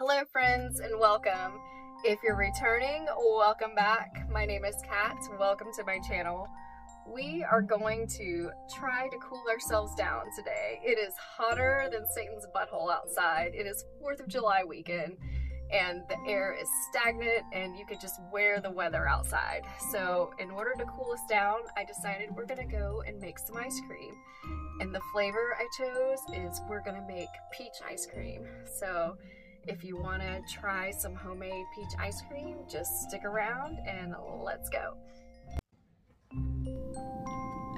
Hello friends and welcome. If you're returning, welcome back. My name is Kat. Welcome to my channel. We are going to try to cool ourselves down today. It is hotter than Satan's butthole outside. It is 4th of July weekend and the air is stagnant and you could just wear the weather outside. So in order to cool us down, I decided we're gonna go and make some ice cream. And the flavor I chose is we're gonna make peach ice cream. So if you want to try some homemade peach ice cream, just stick around and let's go.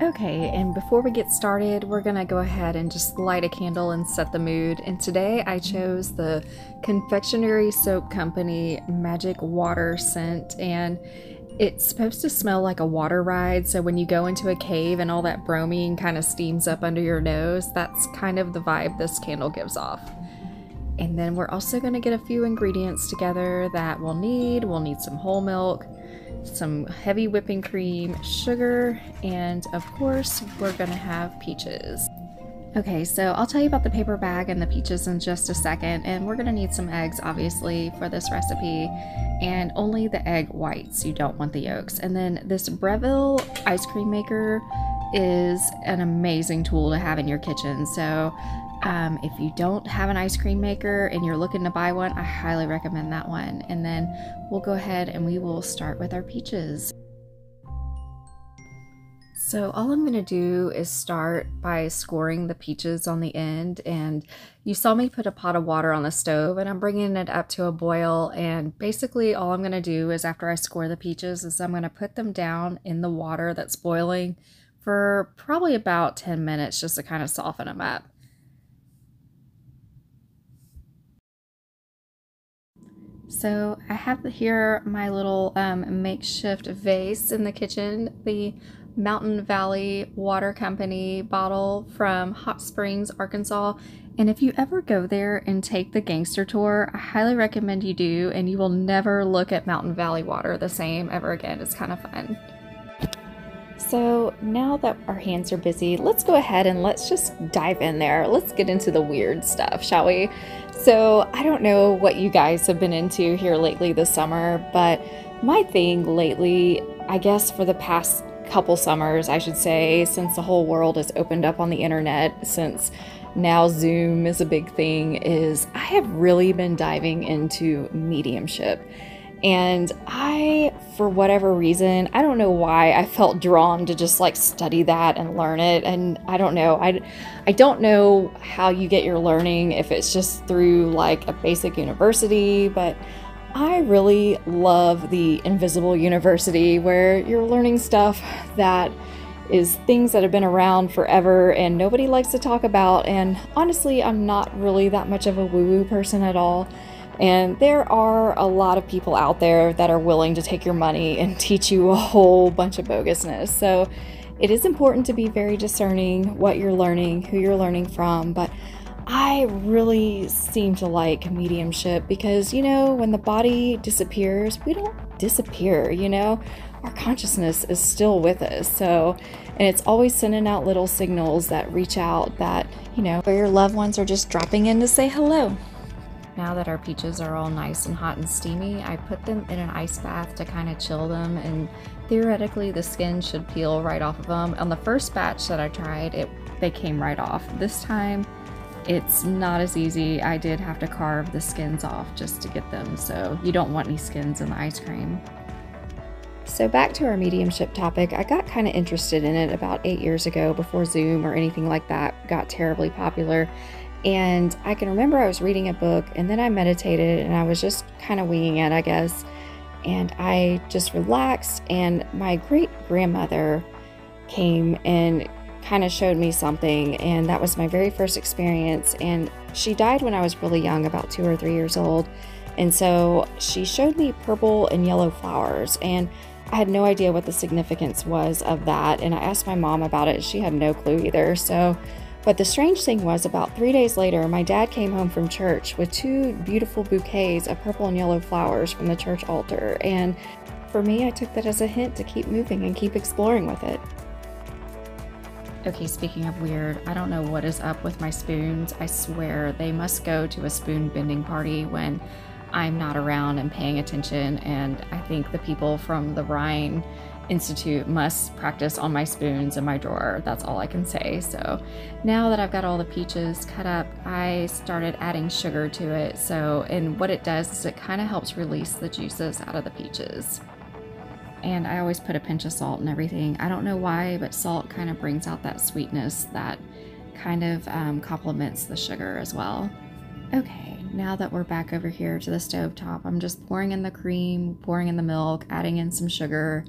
Okay, and before we get started, we're gonna go ahead and just light a candle and set the mood. And today I chose the Confectionery Soap Company Magic Water scent, and it's supposed to smell like a water ride. So when you go into a cave and all that bromine kind of steams up under your nose, that's kind of the vibe this candle gives off. And then we're also going to get a few ingredients together that we'll need. We'll need some whole milk, some heavy whipping cream, sugar, and of course, we're going to have peaches. Okay, so I'll tell you about the paper bag and the peaches in just a second, and we're going to need some eggs, obviously, for this recipe, and only the egg whites. You don't want the yolks. And then this Breville ice cream maker is an amazing tool to have in your kitchen. So if you don't have an ice cream maker and you're looking to buy one, I highly recommend that one. And then we'll go ahead and we will start with our peaches. So all I'm going to do is start by scoring the peaches on the end, and you saw me put a pot of water on the stove and I'm bringing it up to a boil, and basically all I'm going to do is after I score the peaches is I'm going to put them down in the water that's boiling for probably about 10 minutes just to kind of soften them up. So I have here my little makeshift vase in the kitchen, the Mountain Valley Water Company bottle from Hot Springs, Arkansas. And if you ever go there and take the gangster tour, I highly recommend you do, and you will never look at Mountain Valley water the same ever again. It's kind of fun. So now that our hands are busy, let's go ahead and let's just dive in there. Let's get into the weird stuff, shall we? So I don't know what you guys have been into here lately this summer, but my thing lately, I guess for the past couple summers, I should say, since the whole world has opened up on the internet, since now Zoom is a big thing, is I have really been diving into mediumship. And I, for whatever reason, I don't know why, I felt drawn to just like study that and learn it. And I don't know, I don't know how you get your learning, if it's just through like a basic university, but I really love the Invisible University, where you're learning stuff that is things that have been around forever and nobody likes to talk about. And honestly, I'm not really that much of a woo-woo person at all. And there are a lot of people out there that are willing to take your money and teach you a whole bunch of bogusness. So it is important to be very discerning what you're learning, who you're learning from. But I really seem to like mediumship because, you know, when the body disappears, we don't disappear, you know, our consciousness is still with us. So, and it's always sending out little signals that reach out that, you know, where your loved ones are just dropping in to say hello. Now that our peaches are all nice and hot and steamy, I put them in an ice bath to kind of chill them, and theoretically the skin should peel right off of them. On the first batch that I tried, they came right off. This time, it's not as easy. I did have to carve the skins off just to get them, so you don't want any skins in the ice cream. So back to our mediumship topic, I got kind of interested in it about 8 years ago, before Zoom or anything like that got terribly popular. And I can remember I was reading a book and then I meditated and I was just kind of winging it, I guess. And I just relaxed, and my great grandmother came and kind of showed me something, and that was my very first experience. And she died when I was really young, about 2 or 3 years old. And so she showed me purple and yellow flowers, and I had no idea what the significance was of that. And I asked my mom about it. She had no clue either. But the strange thing was, about 3 days later, my dad came home from church with 2 beautiful bouquets of purple and yellow flowers from the church altar. And for me, I took that as a hint to keep moving and keep exploring with it. Okay, speaking of weird, I don't know what is up with my spoons. I swear they must go to a spoon bending party when I'm not around and paying attention, and I think the people from the Rhine Institute must practice on my spoons in my drawer. That's all I can say. So now that I've got all the peaches cut up, I started adding sugar to it. And what it does is it kind of helps release the juices out of the peaches. And I always put a pinch of salt and everything. I don't know why, but salt kind of brings out that sweetness that kind of complements the sugar as well. Okay, now that we're back over here to the stove top, I'm just pouring in the cream, pouring in the milk, adding in some sugar,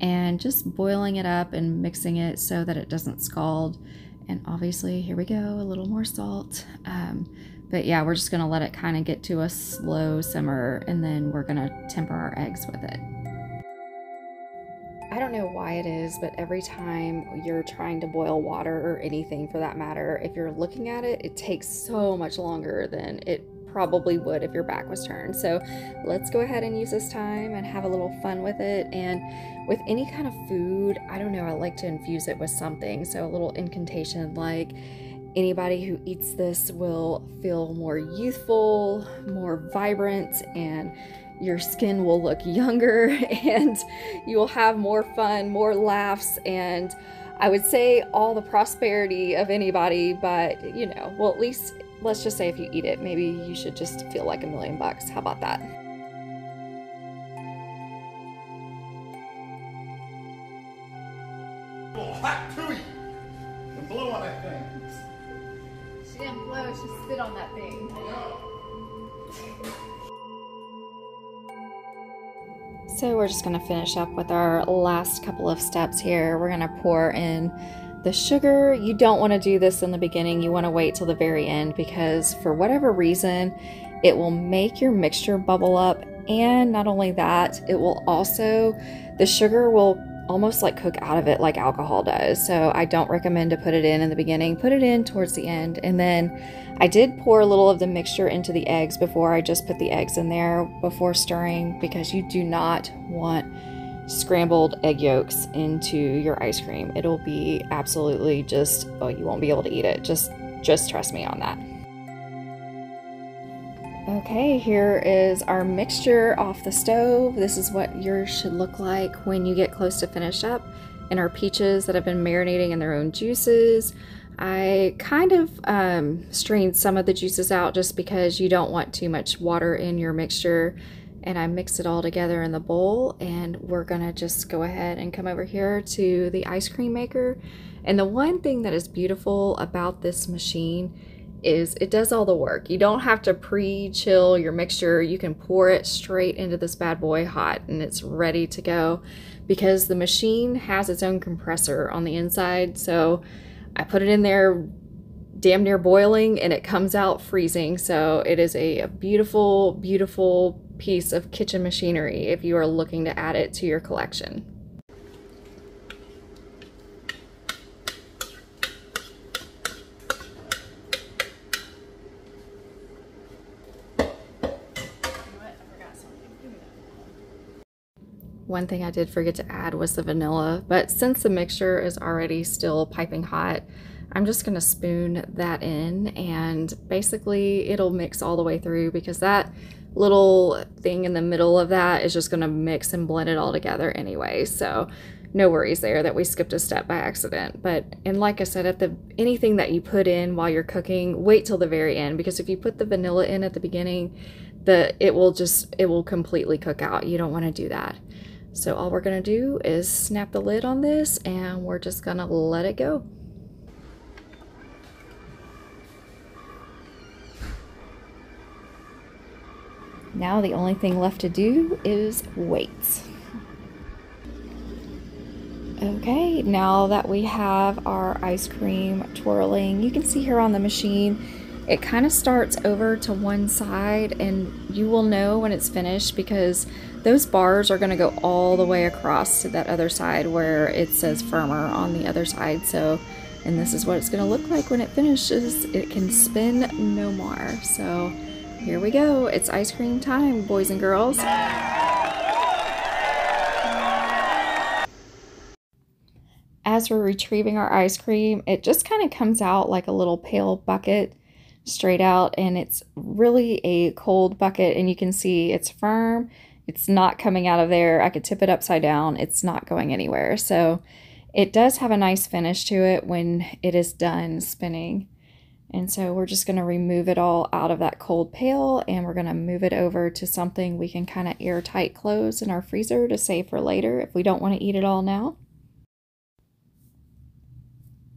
and just boiling it up and mixing it so that it doesn't scald. And obviously, here we go, a little more salt. But yeah, we're just gonna let it kind of get to a slow simmer, and then we're gonna temper our eggs with it. I don't know why it is, but every time you're trying to boil water or anything for that matter, if you're looking at it, it takes so much longer than it probably would if your back was turned. So let's go ahead and use this time and have a little fun with it. And with any kind of food, I don't know, I like to infuse it with something. So a little incantation like, anybody who eats this will feel more youthful, more vibrant, and your skin will look younger, and you will have more fun, more laughs, and I would say all the prosperity of anybody, but you know, well, at least let's just say if you eat it, maybe you should just feel like $1,000,000. How about that? Hot tooey! And blow on that thing. She didn't blow, she spit on that thing. So we're just going to finish up with our last couple of steps here. We're going to pour in the sugar. You don't want to do this in the beginning. You want to wait till the very end, because for whatever reason, it will make your mixture bubble up. And not only that, it will also, the sugar will almost like cook out of it like alcohol does. So I don't recommend to put it in the beginning. Put it in towards the end. And then I did pour a little of the mixture into the eggs before I just put the eggs in there before stirring, because you do not want scrambled egg yolks into your ice cream. It'll be absolutely just, oh, you won't be able to eat it. Just trust me on that. Okay, here is our mixture off the stove. This is what yours should look like when you get close to finish up. And our peaches that have been marinating in their own juices. I kind of strained some of the juices out just because you don't want too much water in your mixture. And I mix it all together in the bowl, and we're gonna just go ahead and come over here to the ice cream maker. And the one thing that is beautiful about this machine is it does all the work. You don't have to pre-chill your mixture. You can pour it straight into this bad boy hot and it's ready to go, because the machine has its own compressor on the inside. So I put it in there damn near boiling and it comes out freezing. So it is a beautiful, beautiful piece of kitchen machinery if you are looking to add it to your collection. One thing I did forget to add was the vanilla, but since the mixture is already still piping hot, I'm just gonna spoon that in, and basically it'll mix all the way through, because that little thing in the middle of that is just gonna mix and blend it all together anyway. So no worries there that we skipped a step by accident. And like I said, anything that you put in while you're cooking, wait till the very end, because if you put the vanilla in at the beginning, it will completely cook out. You don't want to do that. So all we're gonna do is snap the lid on this, and we're just gonna let it go. Now the only thing left to do is wait. Okay, now that we have our ice cream twirling, you can see here on the machine, it kind of starts over to one side, and you will know when it's finished because those bars are going to go all the way across to that other side where it says firmer on the other side. So, and this is what it's going to look like when it finishes. It can spin no more. So here we go. It's ice cream time, boys and girls. as we're retrieving our ice cream, it just kind of comes out like a little pail bucket straight out, and it's really a cold bucket, and you can see it's firm. It's not coming out of there. I could tip it upside down. It's not going anywhere. So it does have a nice finish to it when it is done spinning. And so we're just going to remove it all out of that cold pail, and we're going to move it over to something we can kind of airtight close in our freezer to save for later if we don't want to eat it all now.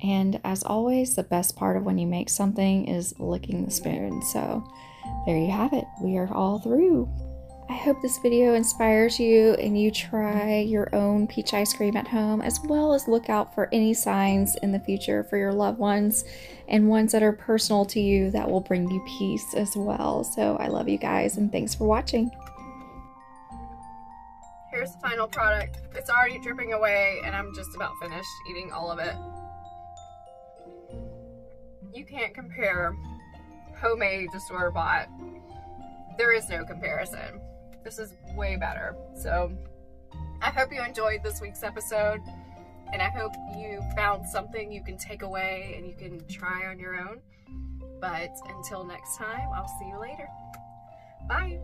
And as always, the best part of when you make something is licking the spoon. So there you have it. We are all through. I hope this video inspires you and you try your own peach ice cream at home, as well as look out for any signs in the future for your loved ones and ones that are personal to you that will bring you peace as well. So I love you guys, and thanks for watching. Here's the final product. It's already dripping away and I'm just about finished eating all of it. You can't compare homemade to store-bought. There is no comparison. This is way better. So I hope you enjoyed this week's episode, and I hope you found something you can take away and you can try on your own. But until next time, I'll see you later. Bye.